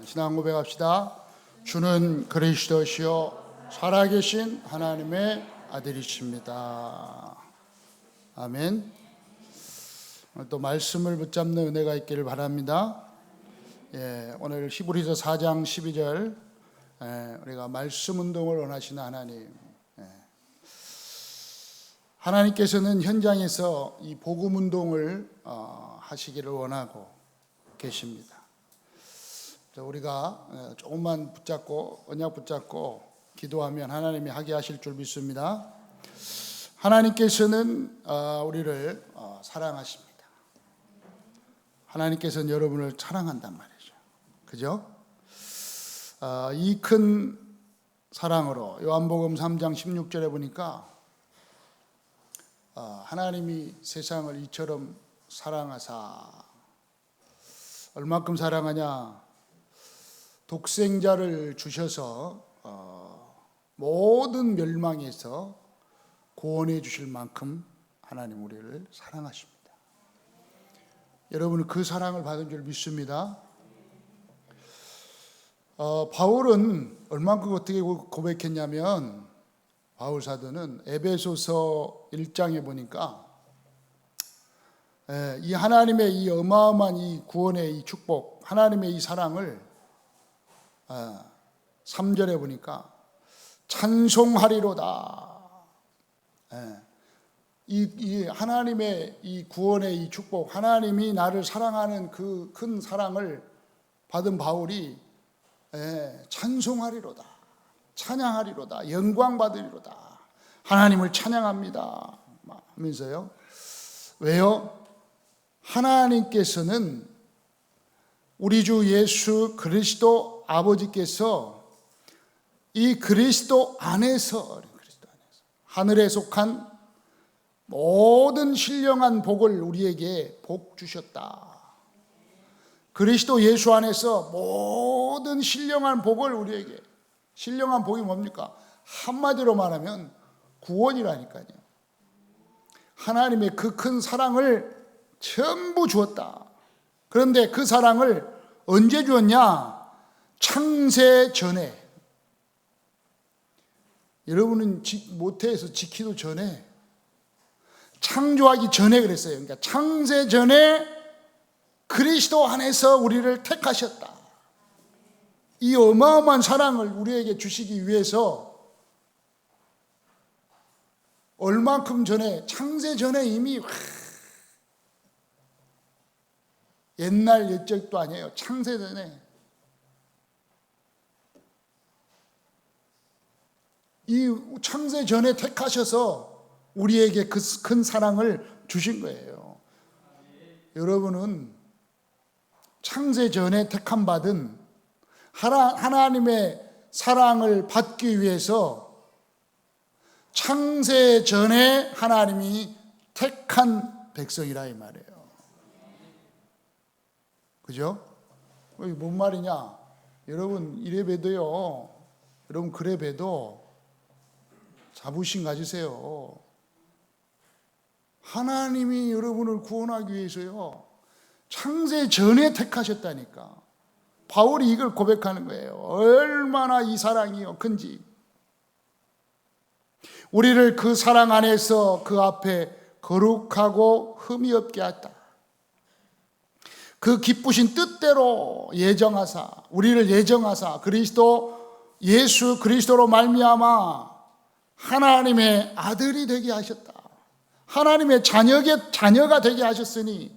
신앙 고백합시다. 주는 그리스도시요 살아계신 하나님의 아들이십니다. 아멘. 오늘 또 말씀을 붙잡는 은혜가 있기를 바랍니다. 오늘 히브리서 4장 12절 우리가 말씀 운동을 원하시는 하나님, 하나님께서는 현장에서 이 복음 운동을 하시기를 원하고 계십니다. 우리가 조금만 붙잡고 언약 붙잡고 기도하면 하나님이 하게 하실 줄 믿습니다. 하나님께서는 우리를 사랑하십니다. 하나님께서는 여러분을 사랑한단 말이죠. 그죠? 이 큰 사랑으로 요한복음 3장 16절에 보니까 하나님이 세상을 이처럼 사랑하사, 얼마큼 사랑하냐? 독생자를 주셔서 모든 멸망에서 구원해 주실 만큼 하나님 우리를 사랑하십니다. 여러분은 그 사랑을 받은 줄 믿습니다. 바울은 얼마큼 어떻게 고백했냐면, 바울 사도는 에베소서 1장에 보니까 이 하나님의 이 어마어마한 이 구원의 이 축복, 하나님의 이 사랑을 3절에 보니까 찬송하리로다. 이 하나님의 이 구원의 이 축복, 하나님이 나를 사랑하는 그 큰 사랑을 받은 바울이 찬송하리로다, 찬양하리로다, 영광 받으리로다, 하나님을 찬양합니다 하면서요. 왜요? 하나님께서는 우리 주 예수 그리스도 아버지께서 이 그리스도 안에서 하늘에 속한 모든 신령한 복을 우리에게 복 주셨다. 그리스도 예수 안에서 모든 신령한 복을 우리에게, 신령한 복이 뭡니까? 한마디로 말하면 구원이라니까요. 하나님의 그 큰 사랑을 전부 주었다. 그런데 그 사랑을 언제 주었냐? 창세 전에. 여러분은 모태에서 지키도 전에, 창조하기 전에 그랬어요. 그러니까 창세 전에 그리스도 안에서 우리를 택하셨다. 이 어마어마한 사랑을 우리에게 주시기 위해서 얼만큼 전에, 창세 전에 이미 옛날 옛적도 아니에요. 창세 전에 이 창세 전에 택하셔서 우리에게 그 큰 사랑을 주신 거예요. 여러분은 창세 전에 택함 받은 하나님의 사랑을 받기 위해서 창세 전에 하나님이 택한 백성이라 이 말이에요. 그죠? 이게 뭔 말이냐? 여러분 이래 봬도요, 여러분 그래 봬도 자부심 가지세요. 하나님이 여러분을 구원하기 위해서요, 창세 전에 택하셨다니까. 바울이 이걸 고백하는 거예요. 얼마나 이 사랑이 큰지. 우리를 그 사랑 안에서 그 앞에 거룩하고 흠이 없게 했다. 그 기쁘신 뜻대로 예정하사, 우리를 예정하사 예수 그리스도로 말미암아 하나님의 아들이 되게 하셨다. 하나님의 자녀가 되게 하셨으니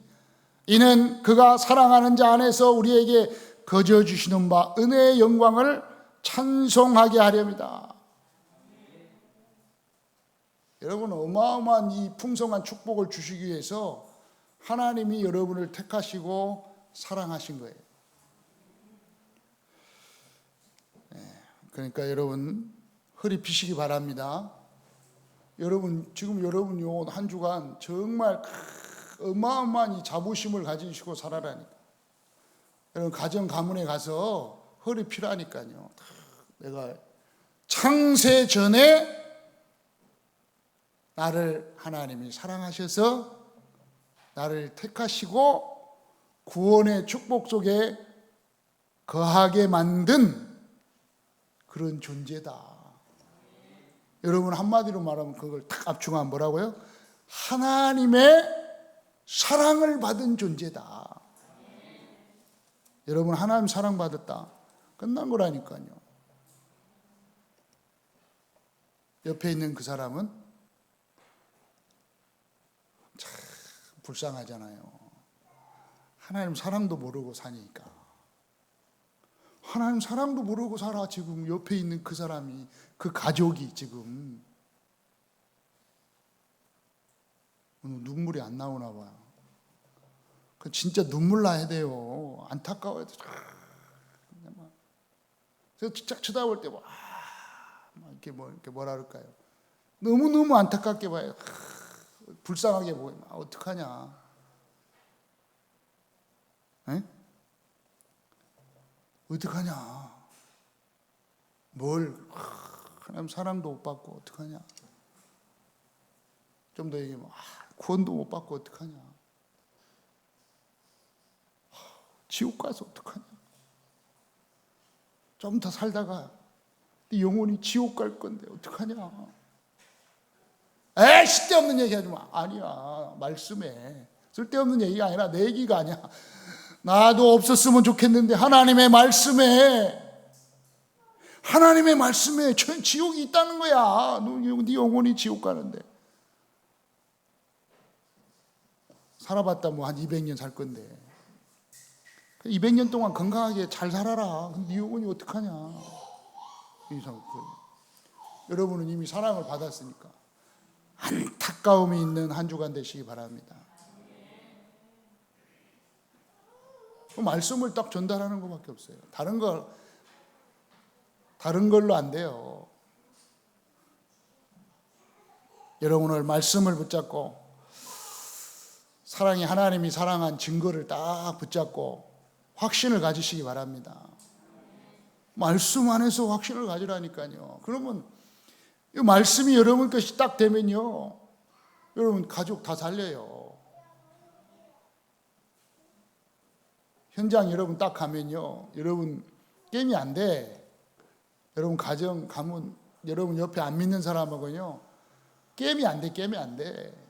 이는 그가 사랑하는 자 안에서 우리에게 거저 주시는 바 은혜의 영광을 찬송하게 하렵니다. 여러분, 어마어마한 이 풍성한 축복을 주시기 위해서 하나님이 여러분을 택하시고 사랑하신 거예요. 그러니까 여러분 허리 펴시기 바랍니다. 지금 여러분 요 한 주간 정말 어마어마한 이 자부심을 가지시고 살아라니까. 여러분 가정 가문에 가서 허리 펴라니까요. 내가 창세 전에 나를 하나님이 사랑하셔서 나를 택하시고 구원의 축복 속에 거하게 만든 그런 존재다. 여러분 한마디로 말하면 그걸 딱 압축하면 뭐라고요? 하나님의 사랑을 받은 존재다. 여러분 하나님 사랑받았다. 끝난 거라니까요. 옆에 있는 그 사람은 참 불쌍하잖아요. 하나님 사랑도 모르고 사니까. 하나님 사랑도 모르고 살아. 지금 옆에 있는 그 사람이, 그 가족이 지금 눈물이 안 나오나 봐요. 그 진짜 눈물 나야 돼요. 안타까워요. 제가 쫙 쳐다볼 때 이렇게 뭐라 그럴까요? 너무너무 안타깝게 봐요. 불쌍하게 보이면 어떡하냐. 에? 어떡하냐. 하나님 사랑도 못 받고 어떡하냐. 좀 더 얘기하면 구원도 못 받고 어떡하냐. 지옥 가서 어떡하냐. 좀 더 살다가 영혼이 지옥 갈 건데 어떡하냐. 에이 쓸데없는 얘기 하지 마. 아니야. 말씀에. 쓸데없는 얘기가 아니라 내 얘기가 아니야. 나도 없었으면 좋겠는데 하나님의 말씀에 지옥이 있다는 거야. 네 영혼이 지옥 가는데. 살아봤다 뭐 한 200년 살 건데 200년 동안 건강하게 잘 살아라. 근데 네 영혼이 어떡하냐. 여러분은 이미 사랑을 받았으니까 안타까움이 있는 한 주간 되시기 바랍니다. 말씀을 딱 전달하는 것밖에 없어요. 다른 걸로 안 돼요. 여러분 오늘 말씀을 붙잡고 하나님이 사랑한 증거를 딱 붙잡고 확신을 가지시기 바랍니다. 말씀 안에서 확신을 가지라니까요. 그러면 이 말씀이 여러분 것이 딱 되면요, 여러분 가족 다 살려요. 현장 여러분 딱 가면요, 여러분 게임이 안 돼. 여러분 가정 가면 여러분 옆에 안 믿는 사람하고요 게임이 안 돼.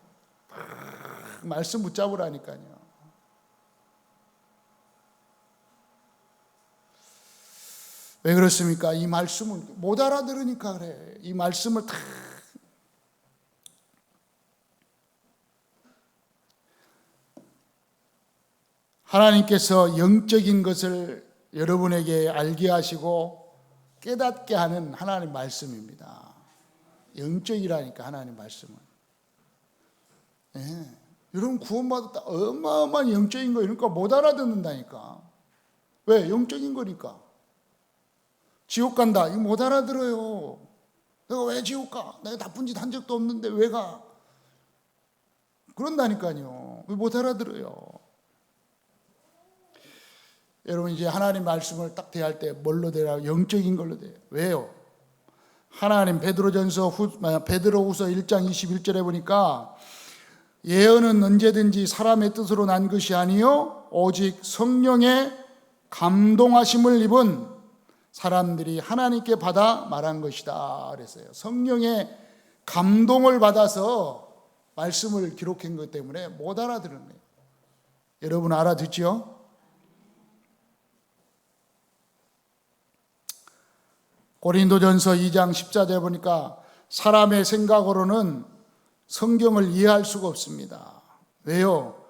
말씀 붙잡으라니까요. 왜 그렇습니까? 이 말씀을 못 알아들으니까 그래. 이 말씀을 다 하나님께서 영적인 것을 여러분에게 알게 하시고 깨닫게 하는 하나님 말씀입니다. 영적이라니까 하나님 말씀은. 네. 여러분 구원받았다. 어마어마한 영적인 거 이러니까 못 알아듣는다니까. 왜? 영적인 거니까. 지옥 간다. 이거 못 알아들어요. 내가 왜 지옥 가? 내가 나쁜 짓 한 적도 없는데 왜 가? 그런다니까요. 왜 못 알아들어요? 여러분 이제 하나님 말씀을 딱 대할 때 뭘로 대라? 영적인 걸로 대요. 왜요? 하나님 베드로후서 1장 21절에 보니까 예언은 언제든지 사람의 뜻으로 난 것이 아니요 오직 성령의 감동하심을 입은 사람들이 하나님께 받아 말한 것이다 그랬어요. 성령의 감동을 받아서 말씀을 기록한 것 때문에 못 알아들은 거예요. 여러분 알아듣죠? 고린도전서 2장 14절에 보니까 사람의 생각으로는 성경을 이해할 수가 없습니다. 왜요?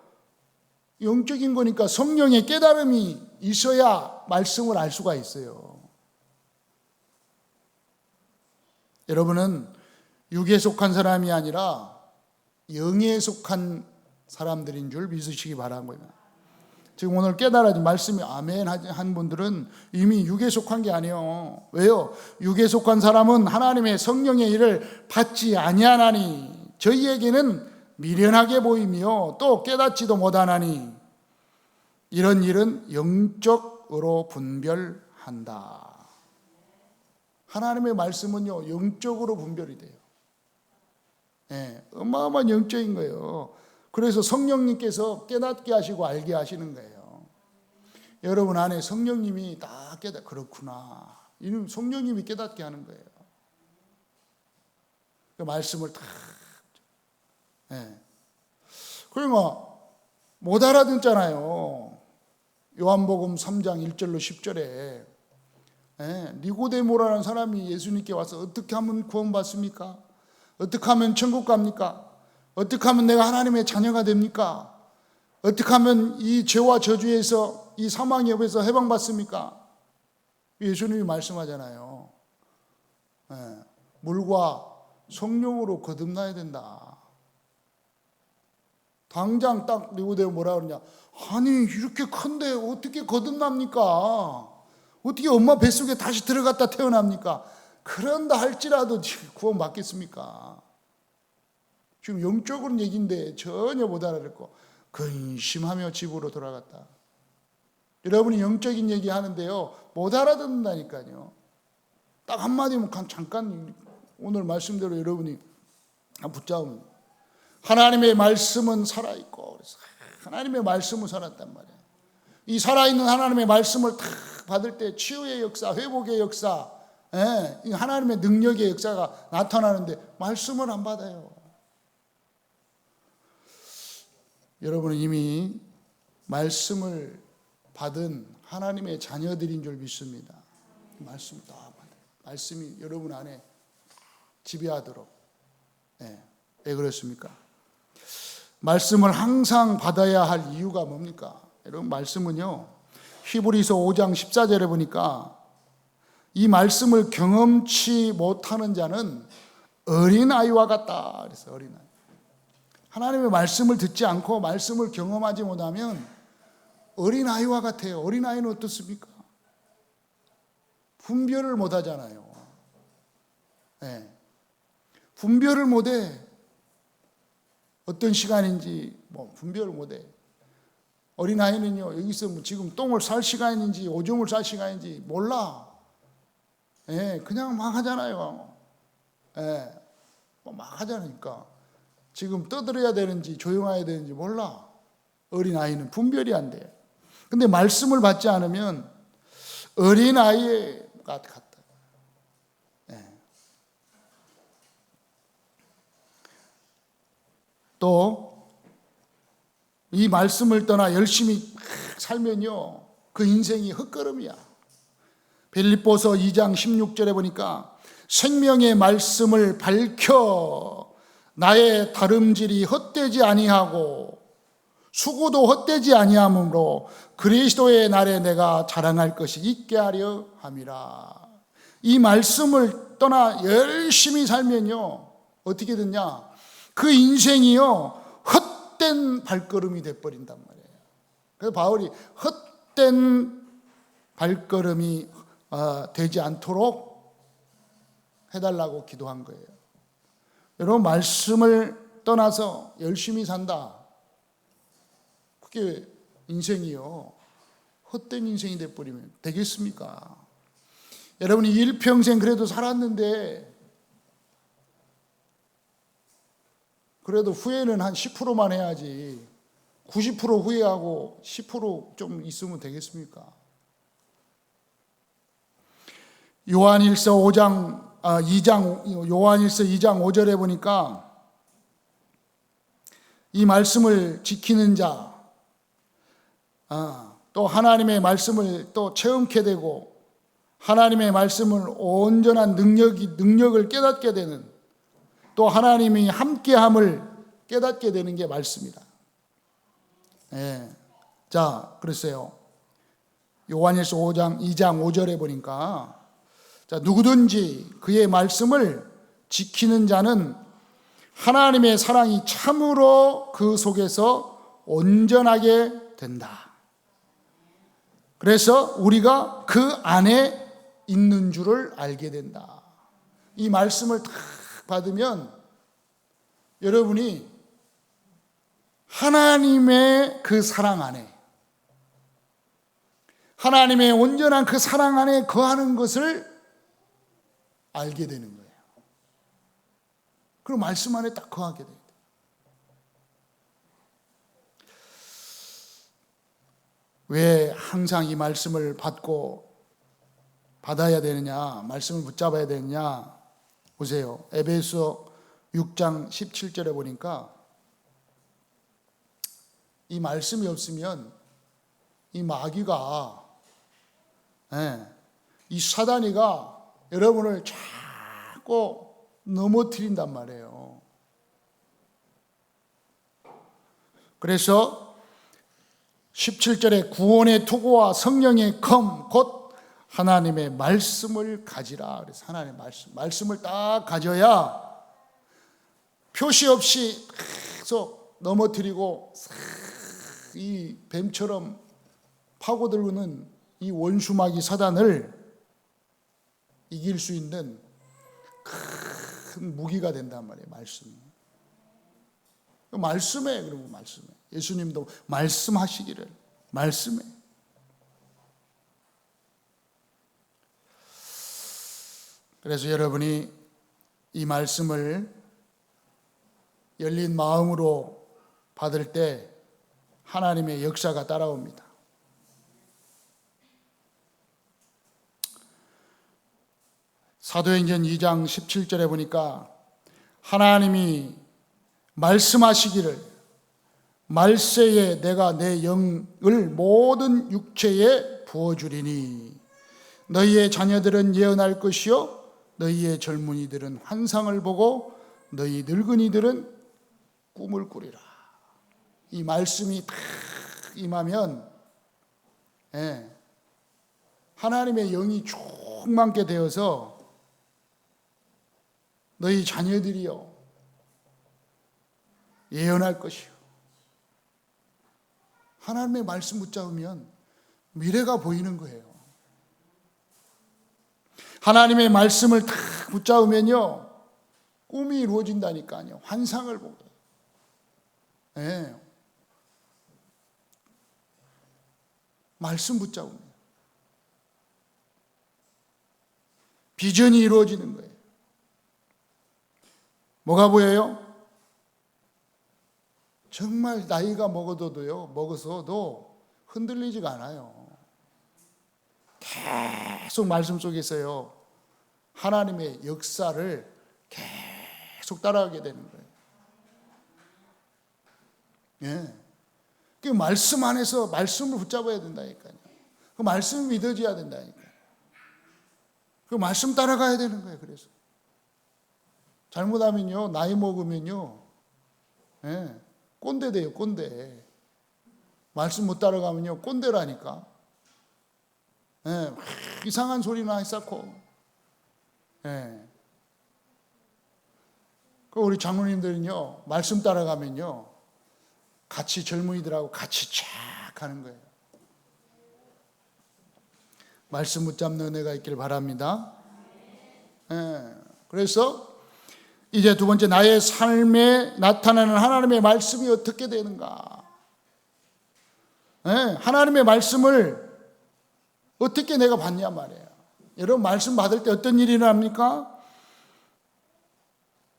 영적인 거니까 성령의 깨달음이 있어야 말씀을 알 수가 있어요. 여러분은 육에 속한 사람이 아니라 영에 속한 사람들인 줄 믿으시기 바랍니다. 지금 오늘 깨달아진 말씀이 아멘 한 분들은 이미 육에 속한 게 아니에요. 왜요? 육에 속한 사람은 하나님의 성령의 일을 받지 아니하나니 저희에게는 미련하게 보이며 또 깨닫지도 못하나니 이런 일은 영적으로 분별한다. 하나님의 말씀은요 영적으로 분별이 돼요. 네, 어마어마한 영적인 거예요. 그래서 성령님께서 깨닫게 하시고 알게 하시는 거예요. 여러분 안에 성령님이 다 그렇구나. 이는 성령님이 깨닫게 하는 거예요. 그 말씀을 다. 예. 그러니까 못 알아듣잖아요. 요한복음 3장 1절로 10절에 니고데모라는 사람이 예수님께 와서 어떻게 하면 구원받습니까? 어떻게 하면 천국 갑니까? 어떻게 하면 내가 하나님의 자녀가 됩니까? 어떻게 하면 이 죄와 저주에서 이 사망의 법에서 해방받습니까? 예수님이 말씀하잖아요. 물과 성령으로 거듭나야 된다. 당장 딱 니고데모 뭐라 그러냐? 아니 이렇게 큰데 어떻게 거듭납니까? 어떻게 엄마 뱃속에 다시 들어갔다 태어납니까? 그런다 할지라도 구원 받겠습니까? 지금 영적으로는 얘기인데 전혀 못 알아듣고 근심하며 집으로 돌아갔다. 여러분이 영적인 얘기 하는데요 못 알아듣는다니까요. 딱 한마디면 잠깐 오늘 말씀대로 여러분이 붙잡으면 하나님의 말씀은 살아있고 그래서 하나님의 말씀은 살았단 말이에요. 이 살아있는 하나님의 말씀을 탁 받을 때 치유의 역사, 회복의 역사, 하나님의 능력의 역사가 나타나는데 말씀을 안 받아요. 여러분은 이미 말씀을 받은 하나님의 자녀들인 줄 믿습니다. 말씀 다 받아요. 말씀이 여러분 안에 지배하도록. 왜 그렇습니까? 말씀을 항상 받아야 할 이유가 뭡니까? 여러분 말씀은요 히브리서 5장 14절에 보니까 이 말씀을 경험치 못하는 자는 어린아이와 같다 그래서 어린아이. 하나님의 말씀을 듣지 않고 말씀을 경험하지 못하면 어린아이와 같아요. 어린아이는 어떻습니까? 분별을 못하잖아요. 분별을 못해. 어떤 시간인지 분별을 못해. 어린아이는요 여기서 지금 똥을 쌀 시간인지 오줌을 쌀 시간인지 몰라. 그냥 막 하잖아요. 막 하자니까 지금 떠들어야 되는지 조용해야 되는지 몰라. 어린아이는 분별이 안 돼요. 근데 말씀을 받지 않으면 어린아이가 같다. 또 이 말씀을 떠나 열심히 살면요 그 인생이 헛걸음이야. 빌립보서 2장 16절에 보니까 생명의 말씀을 밝혀 나의 다름질이 헛되지 아니하고 수고도 헛되지 아니하므로 그리스도의 날에 내가 자랑할 것이 있게 하려 함이라. 이 말씀을 떠나 열심히 살면요 어떻게 되냐? 그 인생이요 헛된 발걸음이 돼버린단 말이에요. 그래서 바울이 헛된 발걸음이 되지 않도록 해달라고 기도한 거예요. 여러분 말씀을 떠나서 열심히 산다. 그게 인생이요 헛된 인생이 돼버리면 되겠습니까? 여러분이 일평생 그래도 살았는데 그래도 후회는 한 10%만 해야지 90% 후회하고 10% 있으면 되겠습니까? 요한일서 2장 5절에 보니까 이 말씀을 지키는 자, 또 하나님의 말씀을 또 체험케 되고 하나님의 말씀을 온전한 능력을 깨닫게 되는 또 하나님이 함께함을 깨닫게 되는 게 말씀이다. 자, 그랬어요. 요한일서 2장 5절에 보니까 자, 누구든지 그의 말씀을 지키는 자는 하나님의 사랑이 참으로 그 속에서 온전하게 된다. 그래서 우리가 그 안에 있는 줄을 알게 된다. 이 말씀을 딱 받으면 여러분이 하나님의 그 사랑 안에 하나님의 온전한 그 사랑 안에 거하는 것을 알게 되는 거예요. 그럼 말씀 안에 딱 거하게 돼요. 왜 항상 이 말씀을 받아야 되느냐, 말씀을 붙잡아야 되느냐? 보세요. 에베소 6장 17절에 보니까 이 말씀이 없으면 이 마귀가, 이 사단이가 여러분을 자꾸 넘어뜨린단 말이에요. 그래서 17절에 구원의 투구와 성령의 검, 곧 하나님의 말씀을 가지라. 그래서 하나님의 말씀을 딱 가져야 표시 없이 계속 넘어뜨리고 이 뱀처럼 파고들고는 이 원수마귀 사단을 이길 수 있는 큰 무기가 된단 말이에요. 말씀에 그러면 말씀에 예수님도 말씀하시기를 말씀에. 그래서 여러분이 이 말씀을 열린 마음으로 받을 때 하나님의 역사가 따라옵니다. 사도행전 2장 17절에 보니까 하나님이 말씀하시기를 말세에 내가 내 영을 모든 육체에 부어주리니 너희의 자녀들은 예언할 것이요 너희의 젊은이들은 환상을 보고 너희 늙은이들은 꿈을 꾸리라. 이 말씀이 딱 임하면 하나님의 영이 충만케 되어서 너희 자녀들이요 예언할 것이요. 하나님의 말씀 붙잡으면 미래가 보이는 거예요. 하나님의 말씀을 딱 붙잡으면요 꿈이 이루어진다니까요. 환상을 보고. 말씀 붙잡으면 비전이 이루어지는 거예요. 뭐가 보여요? 정말 나이가 먹어서도 흔들리지가 않아요. 계속 말씀 속에서요 하나님의 역사를 계속 따라가게 되는 거예요. 그 말씀 안에서 말씀을 붙잡아야 된다니까요. 그 말씀이 믿어져야 된다니까요. 그 말씀 따라가야 되는 거예요. 그래서 잘못하면요 나이 먹으면요 꼰대 돼요. 꼰대. 말씀 못 따라가면요 꼰대라니까. 이상한 소리나 쌓고. 그 우리 장로님들은요 말씀 따라가면요 같이 젊은이들하고 같이 쫙 가는 거예요. 말씀 붙잡는 은혜가 있길 바랍니다. 그래서 이제 두 번째, 나의 삶에 나타나는 하나님의 말씀이 어떻게 되는가? 하나님의 말씀을 어떻게 내가 받냐 말이에요. 여러분 말씀 받을 때 어떤 일이 일어납니까?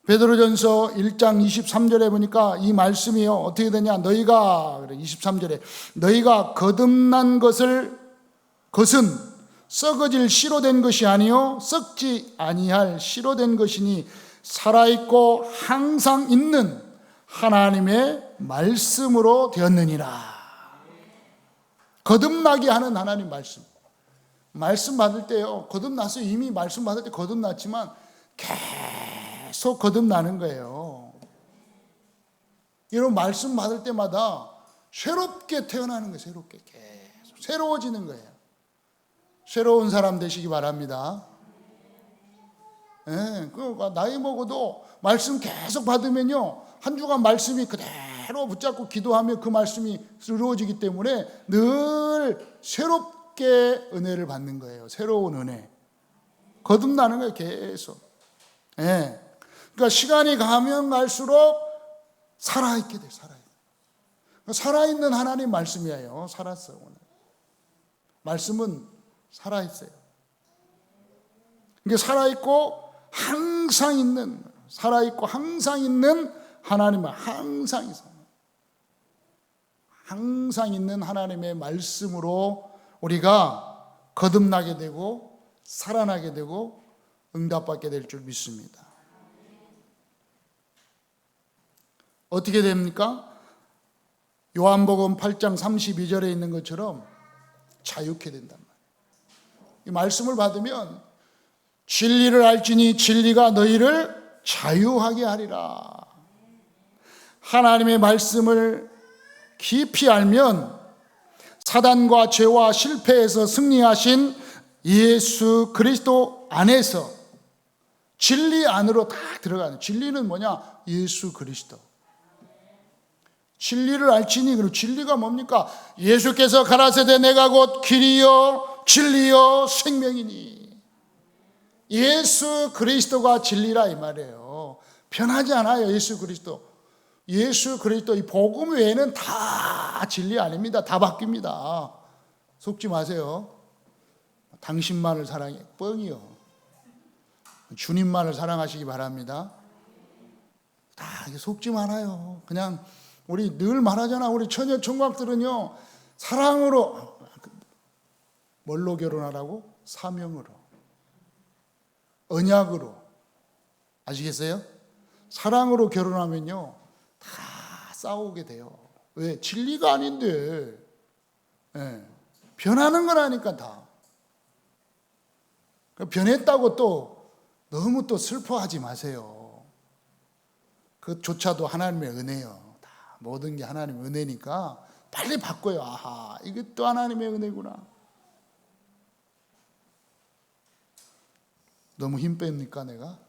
베드로전서 1장 23절에 보니까 이 말씀이요 어떻게 되냐? 너희가 23절에 너희가 거듭난 것은 썩어질 씨로 된 것이 아니요 썩지 아니할 씨로 된 것이니 살아있고 항상 있는 하나님의 말씀으로 되었느니라. 거듭나게 하는 하나님 말씀 받을 때요 거듭나서 이미 말씀 받을 때 거듭났지만 계속 거듭나는 거예요. 이런 말씀 받을 때마다 새롭게 태어나는 거예요. 새롭게 계속 새로워지는 거예요. 새로운 사람 되시기 바랍니다. 나이 먹어도 말씀 계속 받으면요 한 주간 말씀이 그대로 붙잡고 기도하면 그 말씀이 이루어지기 때문에 늘 새롭게 은혜를 받는 거예요. 새로운 은혜 거듭나는 거예요. 계속. 그러니까 시간이 가면 갈수록 살아있게 돼요. 살아있는 하나님 말씀이에요. 살았어요. 오늘 말씀은 살아있어요. 이게 살아있고 항상 있는 하나님은 항상 있어요. 항상 있는 하나님의 말씀으로 우리가 거듭나게 되고 살아나게 되고 응답받게 될 줄 믿습니다. 어떻게 됩니까? 요한복음 8장 32절에 있는 것처럼 자유케 된단 말이에요. 이 말씀을 받으면 진리를 알지니 진리가 너희를 자유하게 하리라. 하나님의 말씀을 깊이 알면 사단과 죄와 실패에서 승리하신 예수 그리스도 안에서 진리 안으로 다 들어가는, 진리는 뭐냐? 예수 그리스도. 진리를 알지니, 그리고 진리가 뭡니까? 예수께서 가라사대 내가 곧 길이요 진리요 생명이니. 예수 그리스도가 진리라 이 말이에요. 변하지 않아요. 예수 그리스도. 예수 그리스도 이 복음 외에는 다 진리 아닙니다. 다 바뀝니다. 속지 마세요. 당신만을 사랑해. 뻥이요. 주님만을 사랑하시기 바랍니다. 다 속지 말아요. 그냥 우리 늘 말하잖아. 우리 처녀 총각들은요, 사랑으로, 뭘로 결혼하라고? 사명으로, 언약으로. 아시겠어요? 사랑으로 결혼하면요 다 싸우게 돼요. 왜? 진리가 아닌데. 네. 변하는 거라니까. 다 변했다고 또 너무 또 슬퍼하지 마세요. 그조차도 하나님의 은혜요. 다 모든 게 하나님의 은혜니까 빨리 바꿔요. 아하, 이게 또 하나님의 은혜구나. 너무 힘 뺍니까 내가?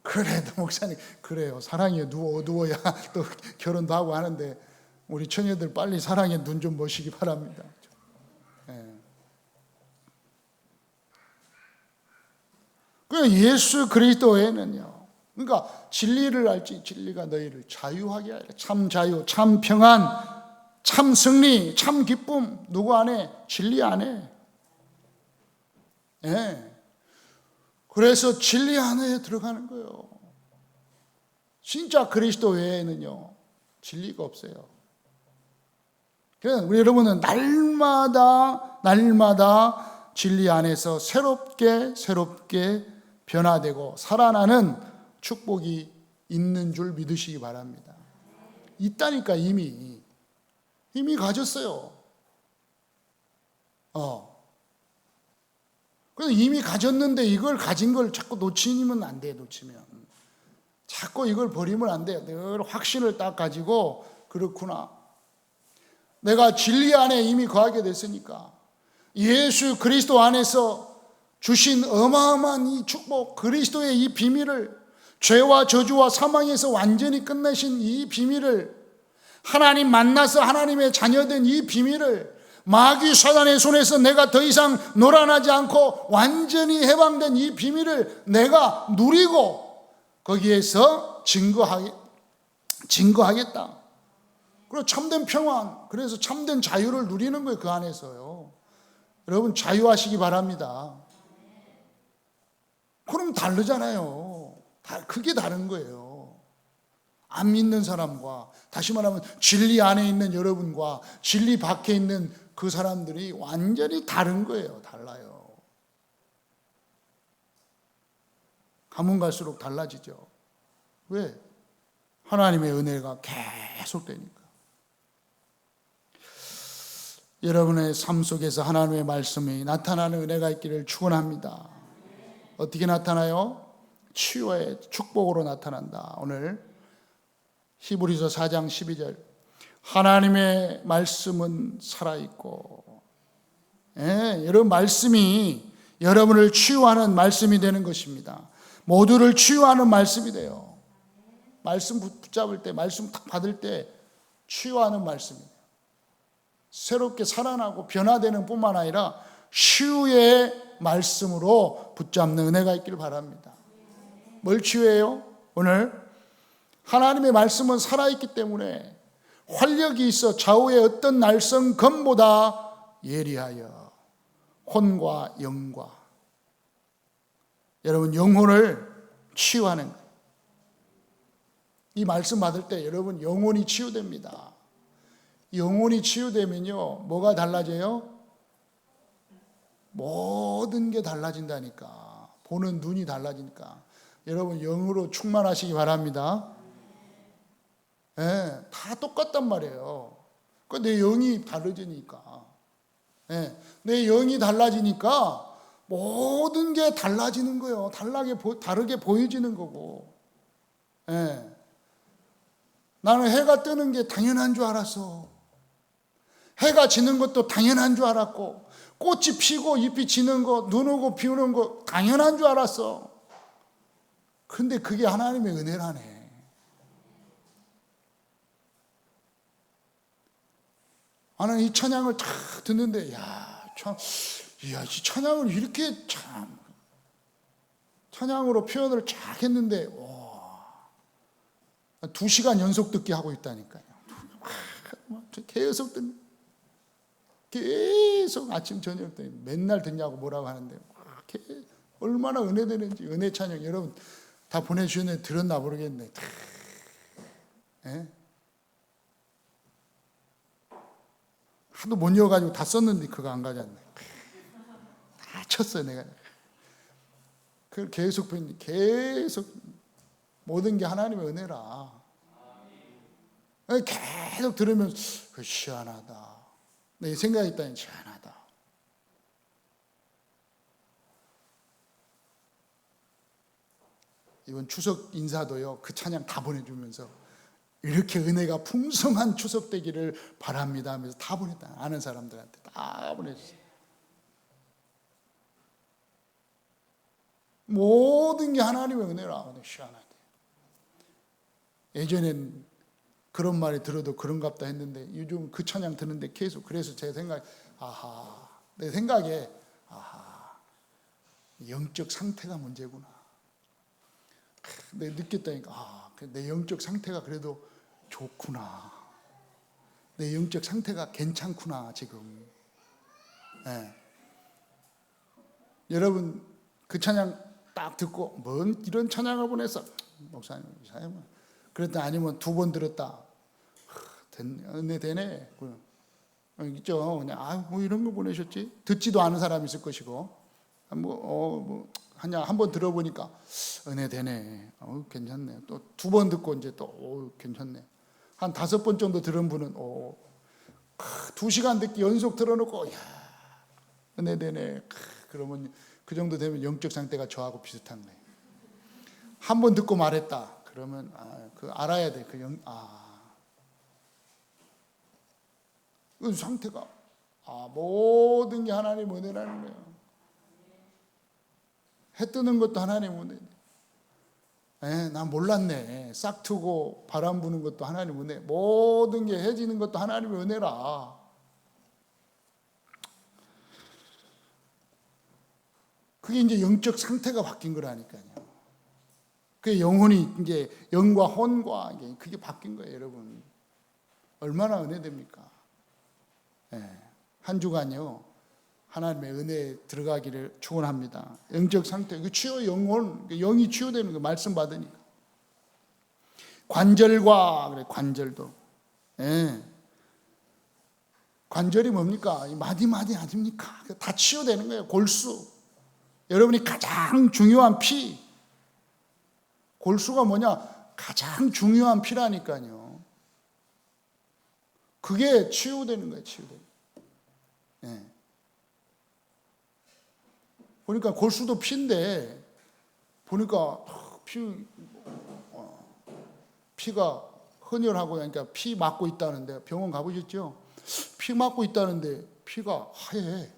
그래도 목사님, 그래요. 사랑에 누워야 또 결혼도 하고 하는데 우리 처녀들 빨리 사랑에 눈 좀 모시기 바랍니다. 네. 그 예수 그리스도에는요, 그러니까 진리를 알지 진리가 너희를 자유하게 하리라. 참 자유, 참 평안, 참 승리, 참 기쁨. 누구 안에? 진리 안에. 네. 그래서 진리 안에 들어가는 거예요. 진짜 그리스도 외에는요 진리가 없어요. 그래서 우리 여러분은 날마다 진리 안에서 새롭게 변화되고 살아나는 축복이 있는 줄 믿으시기 바랍니다. 있다니까. 이미 가졌어요. 그래서 이미 가졌는데 이걸 가진 걸 자꾸 놓치면 안 돼. 놓치면 자꾸 이걸 버리면 안 돼요. 늘 확신을 딱 가지고, 그렇구나, 내가 진리 안에 이미 거하게 됐으니까 예수 그리스도 안에서 주신 어마어마한 이 축복, 그리스도의 이 비밀을, 죄와 저주와 사망에서 완전히 끝내신 이 비밀을, 하나님 만나서 하나님의 자녀된 이 비밀을, 마귀 사단의 손에서 내가 더 이상 놀아나지 않고 완전히 해방된 이 비밀을 내가 누리고 거기에서 증거하겠다. 그리고 참된 평안, 그래서 참된 자유를 누리는 거예요. 그 안에서요. 여러분 자유하시기 바랍니다. 그럼 다르잖아요. 그게 다른 거예요. 안 믿는 사람과, 다시 말하면 진리 안에 있는 여러분과 진리 밖에 있는 그 사람들이 완전히 다른 거예요. 달라요. 가면 갈수록 달라지죠. 왜? 하나님의 은혜가 계속 되니까. 여러분의 삶 속에서 하나님의 말씀이 나타나는 은혜가 있기를 축원합니다. 어떻게 나타나요? 치유의 축복으로 나타난다. 오늘 히브리서 4장 12절, 하나님의 말씀은 살아있고, 여러분 말씀이 여러분을 치유하는 말씀이 되는 것입니다. 모두를 치유하는 말씀이 돼요. 말씀 붙잡을 때, 말씀 딱 받을 때 치유하는 말씀이에요. 새롭게 살아나고 변화되는 뿐만 아니라 치유의 말씀으로 붙잡는 은혜가 있기를 바랍니다. 뭘 치유해요? 오늘 하나님의 말씀은 살아있기 때문에 활력이 있어 좌우의 어떤 날성 검보다 예리하여 혼과 영과, 여러분 영혼을 치유하는 거예요. 이 말씀 받을 때 여러분 영혼이 치유됩니다. 영혼이 치유되면요, 뭐가 달라져요? 모든 게 달라진다니까. 보는 눈이 달라지니까. 여러분 영으로 충만하시기 바랍니다. 예, 다 똑같단 말이에요. 내 영이 다르지니까. 예, 내 영이 달라지니까 모든 게 달라지는 거예요. 다르게 보여지는 거고. 예. 나는 해가 뜨는 게 당연한 줄 알았어. 해가 지는 것도 당연한 줄 알았고, 꽃이 피고 잎이 지는 거, 눈 오고 비 오는 거 당연한 줄 알았어. 근데 그게 하나님의 은혜라네. 나는 이 찬양을 탁 듣는데, 이 찬양을 이렇게 찬양으로 표현을 쫙 했는데, 2시간 연속 듣게 하고 있다니까요. 계속 아침 저녁 때 맨날 듣냐고 뭐라고 하는데, 얼마나 은혜되는지. 은혜 찬양 여러분 다 보내주셨는데 들었나 모르겠네. 예? 하도 못 이어가지고 다 썼는데 그거 안 가졌네. 다 쳤어요 내가. 그걸 계속 모든 게 하나님의 은혜라. 계속 들으면 시원하다. 내 생각이 있다니 시원하다. 이번 추석 인사도요, 그 찬양 다 보내주면서 이렇게 은혜가 풍성한 추석 되기를 바랍니다 하면서 다 보냈다. 아는 사람들한테 다 보내줬어요. 모든 게 하나님의 은혜라. 시원하대. 예전엔 그런 말이 들어도 그런갑다 했는데 요즘 그 찬양 듣는데 계속, 그래서 제 생각에 내 생각에 영적 상태가 문제구나. 내가 느꼈다니까 내 영적 상태가 그래도 좋구나. 내 영적 상태가 괜찮구나 지금. 네. 여러분 그 찬양 딱 듣고 뭔 이런 찬양을 보냈어 목사님 그랬더니 아니면 2번 들었다. 은혜 되네. 있죠. 그냥 뭐 이런 거 보내셨지? 듣지도 않은 사람이 있을 것이고, 한 번 들어보니까 은혜 되네. 괜찮네. 또 2번 듣고 이제 또 괜찮네. 한 5번 정도 들은 분은 2시간 듣기 연속 들어놓고 은혜 되네. 그러면 그 정도 되면 영적 상태가 저하고 비슷한 거예요. 한 번 듣고 말했다. 그러면 그 알아야 돼. 그 상태가 모든 게 하나님 은혜라는 거예요. 해 뜨는 것도 하나님 은혜. 난 몰랐네. 싹 트고 바람 부는 것도 하나님 은혜. 모든 게 해지는 것도 하나님의 은혜라. 그게 이제 영적 상태가 바뀐 거라니까요. 그 영혼이 이제 영과 혼과 그게 바뀐 거예요, 여러분. 얼마나 은혜됩니까? 한 주간요 하나님의 은혜에 들어가기를 축원합니다. 영적 상태, 그 치유 영혼, 영이 치유되는 거 말씀 받으니까. 관절과 그래 관절도. 관절이 뭡니까? 마디마디 아닙니까? 다 치유되는 거예요. 골수. 여러분이 가장 중요한 피. 골수가 뭐냐? 가장 중요한 피라니까요. 그게 치유되는 거예요, 치유되는 거예요. 보니까 골수도 피인데, 보니까 피가 헌혈하고 그러니까 피 맞고 있다는데, 병원 가보셨죠? 피 맞고 있다는데 피가 하얘.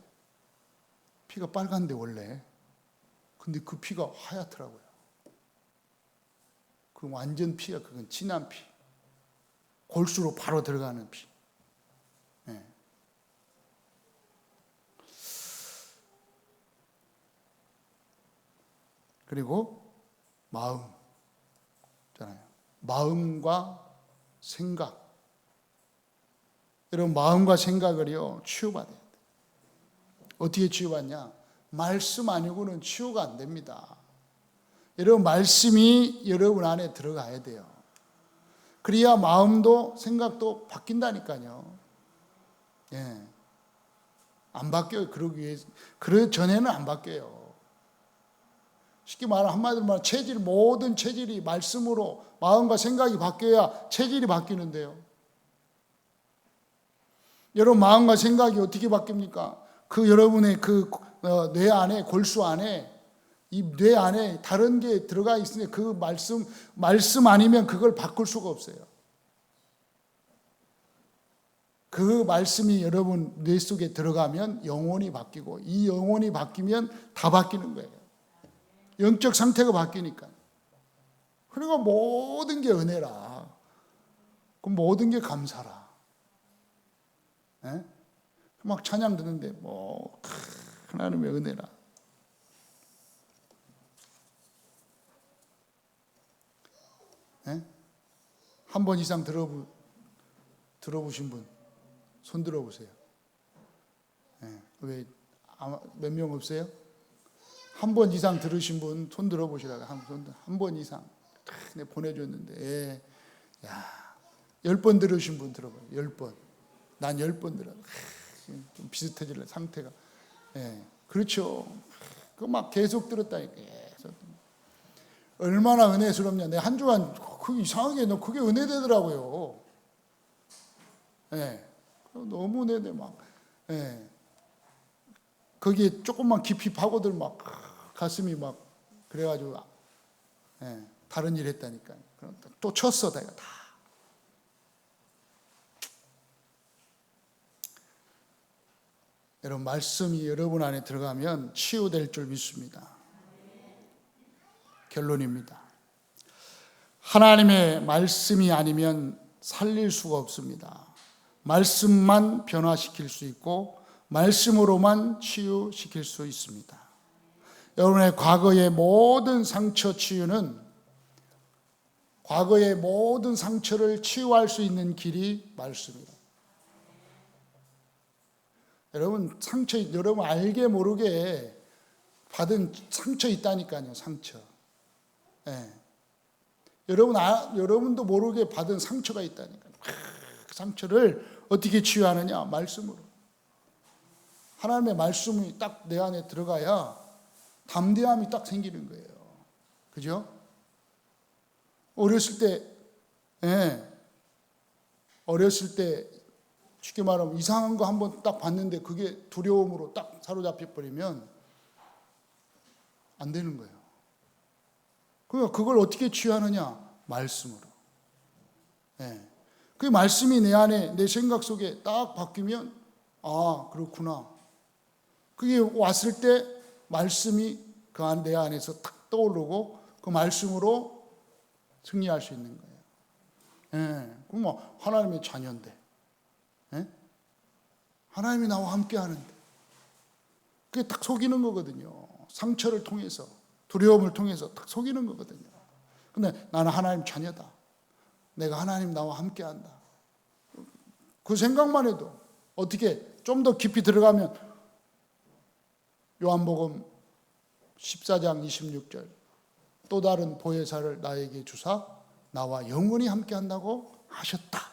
피가 빨간데 원래. 근데 그 피가 하얗더라고요. 그 완전 피야. 그건 진한 피. 골수로 바로 들어가는 피. 그리고 마음. 잖아요. 마음과 생각. 여러분 마음과 생각을요 치유받아야 돼요. 어떻게 치유받냐? 말씀 아니고는 치유가 안 됩니다. 여러분 말씀이 여러분 안에 들어가야 돼요. 그래야 마음도 생각도 바뀐다니까요. 예. 안 바뀌어요. 그러기 위해서. 그 전에는 안 바뀌어요. 쉽게 말하면 한마디로 말하면 체질, 모든 체질이 말씀으로 마음과 생각이 바뀌어야 체질이 바뀌는데요. 여러분 마음과 생각이 어떻게 바뀝니까? 그 여러분의 뇌 안에, 골수 안에, 이 뇌 안에 다른 게 들어가 있으니 그 말씀 아니면 그걸 바꿀 수가 없어요. 그 말씀이 여러분 뇌 속에 들어가면 영혼이 바뀌고, 이 영혼이 바뀌면 다 바뀌는 거예요. 영적 상태가 바뀌니까. 그러니까 모든 게 은혜라. 그 모든 게 감사라. 예? 막 찬양 듣는데 하나님의 은혜라. 예? 한 번 이상 들어보신 분 손 들어보세요. 예. 왜 몇 명 없어요? 한 번 이상 들으신 분 손 들어보시라고. 한 번 이상 보내줬는데, 예. 야, 10번 들으신 분 들어봐요. 10번. 난 10번 들어. 좀 비슷해질래 상태가. 예, 그렇죠. 그 막 계속 들었다니까. 계속. 얼마나 은혜스럽냐. 내 한 주간 이상하게 그게 은혜되더라고요. 예, 너무 은혜돼 막. 예, 거기에 조금만 깊이 파고들 막 가슴이 막 그래가지고 예, 다른 일 했다니까. 또 쳤어 내가 다. 여러분 말씀이 여러분 안에 들어가면 치유될 줄 믿습니다. 결론입니다. 하나님의 말씀이 아니면 살릴 수가 없습니다. 말씀만 변화시킬 수 있고 말씀으로만 치유시킬 수 있습니다. 여러분의 과거의 모든 상처 치유는, 과거의 모든 상처를 치유할 수 있는 길이 말씀이에요. 여러분 여러분 알게 모르게 받은 상처 있다니까요. 상처. 예. 여러분도 모르게 받은 상처가 있다니까요. 그 상처를 어떻게 치유하느냐? 말씀으로. 하나님의 말씀이 딱 내 안에 들어가야 담대함이 딱 생기는 거예요. 그죠? 어렸을 때 쉽게 말하면 이상한 거 한번 딱 봤는데 그게 두려움으로 딱 사로잡혀 버리면 안 되는 거예요. 그러니까 그걸 어떻게 치유하느냐? 말씀으로. 예. 그 말씀이 내 안에, 내 생각 속에 딱 바뀌면, 아, 그렇구나. 그게 왔을 때 말씀이 내 안에서 탁 떠오르고 그 말씀으로 승리할 수 있는 거예요. 예. 그럼 하나님의 자녀인데. 예? 하나님이 나와 함께 하는데 그게 딱 속이는 거거든요. 상처를 통해서, 두려움을 통해서 딱 속이는 거거든요. 근데 나는 하나님 자녀다. 내가 하나님 나와 함께 한다. 그 생각만 해도 어떻게 좀 더 깊이 들어가면 요한복음 14장 26절 또 다른 보혜사를 나에게 주사 나와 영원히 함께 한다고 하셨다.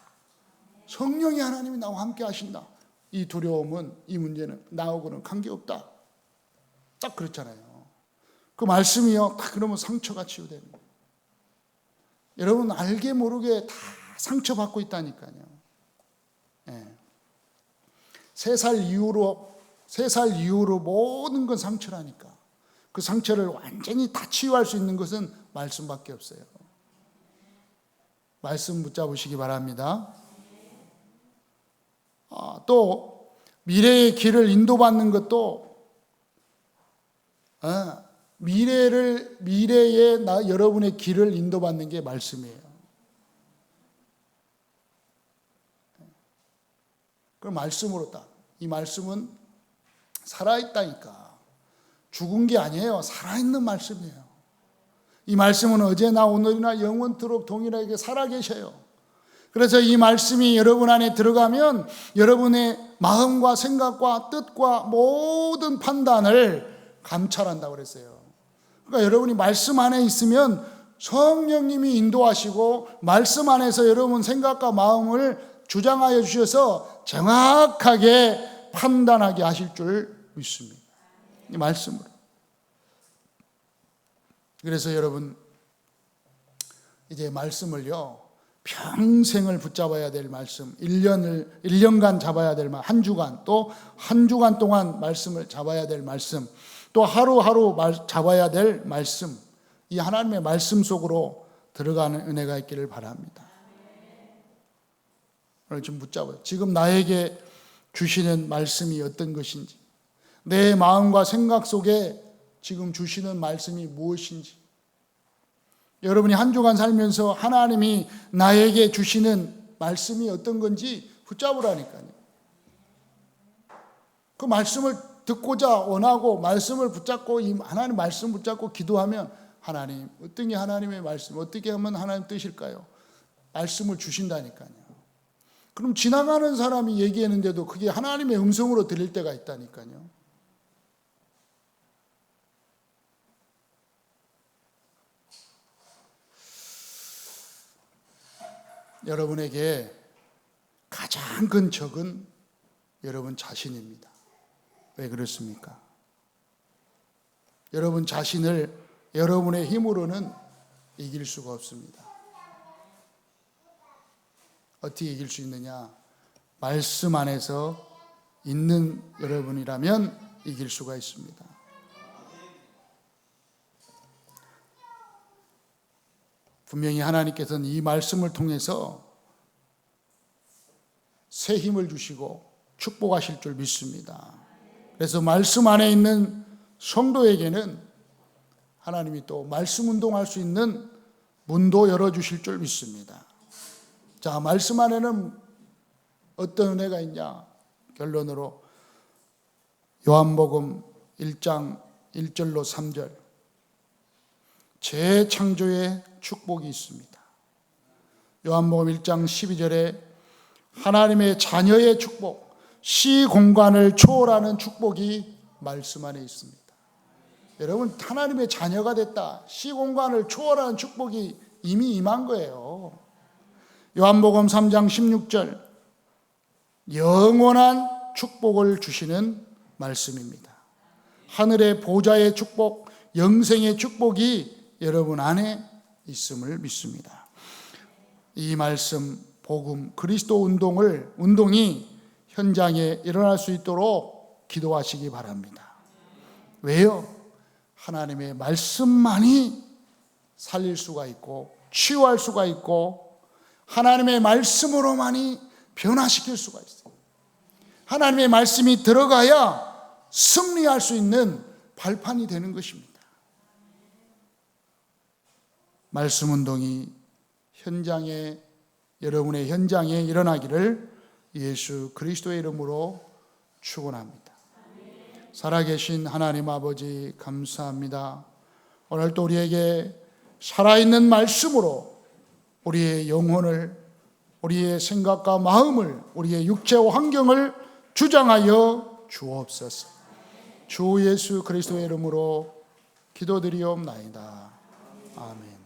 성령이 하나님이 나와 함께 하신다. 이 두려움은, 이 문제는 나하고는 관계없다. 딱 그렇잖아요. 그 말씀이요. 딱 그러면 상처가 치유되는 거예요. 여러분 알게 모르게 다 상처받고 있다니까요. 예. 3살 이후로 모든 건 상처라니까. 그 상처를 완전히 다 치유할 수 있는 것은 말씀밖에 없어요. 말씀 붙잡으시기 바랍니다. 또 미래의 길을 인도받는 것도 미래의 여러분의 길을 인도받는 게 말씀이에요. 그 말씀으로 이 말씀은 살아있다니까. 죽은 게 아니에요. 살아있는 말씀이에요. 이 말씀은 어제나 오늘이나 영원토록 동일하게 살아계셔요. 그래서 이 말씀이 여러분 안에 들어가면 여러분의 마음과 생각과 뜻과 모든 판단을 감찰한다고 그랬어요. 그러니까 여러분이 말씀 안에 있으면 성령님이 인도하시고 말씀 안에서 여러분 생각과 마음을 주장하여 주셔서 정확하게 판단하게 하실 줄 믿습니다. 이 말씀으로. 그래서 여러분, 이제 말씀을요, 평생을 붙잡아야 될 말씀, 1년간 잡아야 될 말씀, 한 주간, 또 한 주간 동안 말씀을 잡아야 될 말씀, 또 하루하루 잡아야 될 말씀, 이 하나님의 말씀 속으로 들어가는 은혜가 있기를 바랍니다. 오늘 좀 붙잡아요. 지금 나에게 주시는 말씀이 어떤 것인지, 내 마음과 생각 속에 지금 주시는 말씀이 무엇인지, 여러분이 한 주간 살면서 하나님이 나에게 주시는 말씀이 어떤 건지 붙잡으라니까요. 그 말씀을 듣고자 원하고 말씀을 붙잡고, 이 하나님 말씀 붙잡고 기도하면, 하나님, 어떤 게 하나님의 말씀, 어떻게 하면 하나님 뜻일까요? 말씀을 주신다니까요. 그럼 지나가는 사람이 얘기했는데도 그게 하나님의 음성으로 들릴 때가 있다니까요. 여러분에게 가장 큰 적은 여러분 자신입니다. 왜 그렇습니까? 여러분 자신을 여러분의 힘으로는 이길 수가 없습니다. 어떻게 이길 수 있느냐? 말씀 안에서 있는 여러분이라면 이길 수가 있습니다. 분명히 하나님께서는 이 말씀을 통해서 새 힘을 주시고 축복하실 줄 믿습니다. 그래서 말씀 안에 있는 성도에게는 하나님이 또 말씀 운동할 수 있는 문도 열어주실 줄 믿습니다. 자, 말씀 안에는 어떤 은혜가 있냐? 결론으로 요한복음 1장 1절로 3절, 재창조의 축복이 있습니다. 요한복음 1장 12절에 하나님의 자녀의 축복, 시공간을 초월하는 축복이 말씀 안에 있습니다. 여러분, 하나님의 자녀가 됐다, 시공간을 초월하는 축복이 이미 임한 거예요. 요한복음 3장 16절, 영원한 축복을 주시는 말씀입니다. 하늘의 보좌의 축복, 영생의 축복이 여러분 안에 있음을 믿습니다. 이 말씀, 복음, 그리스도 운동이 현장에 일어날 수 있도록 기도하시기 바랍니다. 왜요? 하나님의 말씀만이 살릴 수가 있고 치유할 수가 있고 하나님의 말씀으로만이 변화시킬 수가 있어요. 하나님의 말씀이 들어가야 승리할 수 있는 발판이 되는 것입니다. 말씀 운동이 여러분의 현장에 일어나기를 예수 그리스도의 이름으로 축원합니다. 살아계신 하나님 아버지, 감사합니다. 오늘 또 우리에게 살아있는 말씀으로 우리의 영혼을, 우리의 생각과 마음을, 우리의 육체와 환경을 주장하여 주옵소서. 주 예수 그리스도의 이름으로 기도드리옵나이다. 아멘.